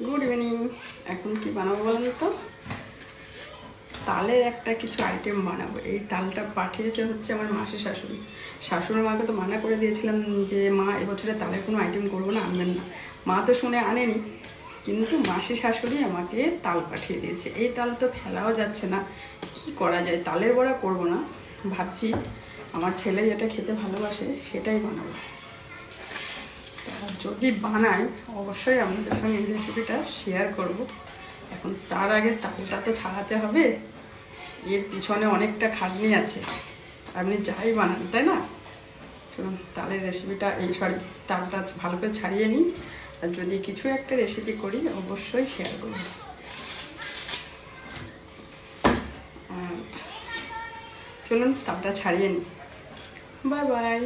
Good evening. এখন কি বানাবো বলেন তো? তালের একটা কিছু আইটেম বানাবো। এই তালটা পাঠিয়েছে হচ্ছে আমার মাসি শাশুড়ি। শাশুড়ি মাকে তো মানা করে দিয়েছিলাম যে মা এবছরে তালের কোনো আইটেম করবো না, আনবেন না। মা তো শুনে আনেনি, কিন্তু মাসি শাশুড়ি আমাকে তাল পাঠিয়ে দিয়েছে। এই তাল তো ফেলাও যাচ্ছে না, কি করা যায়? তালের বড়া করবো না, ভাবছি আমার ছেলে যেটা খেতে ভালোবাসে সেটাই বানাবো। যদি বানাই অবশ্যই আপনাদের সঙ্গে এই রেসিপিটা শেয়ার করব। এখন তার আগে তালটা তো ছাড়াতে হবে, এর পিছনে অনেকটা খাটনি আছে। আপনি যাই বানান, তাই না? চলুন তালের রেসিপিটা তালটা ভালো করে ছাড়িয়ে নিই, আর যদি কিছু একটা রেসিপি করি অবশ্যই শেয়ার করব। চলুন তালটা ছাড়িয়ে নিই। Bye bye.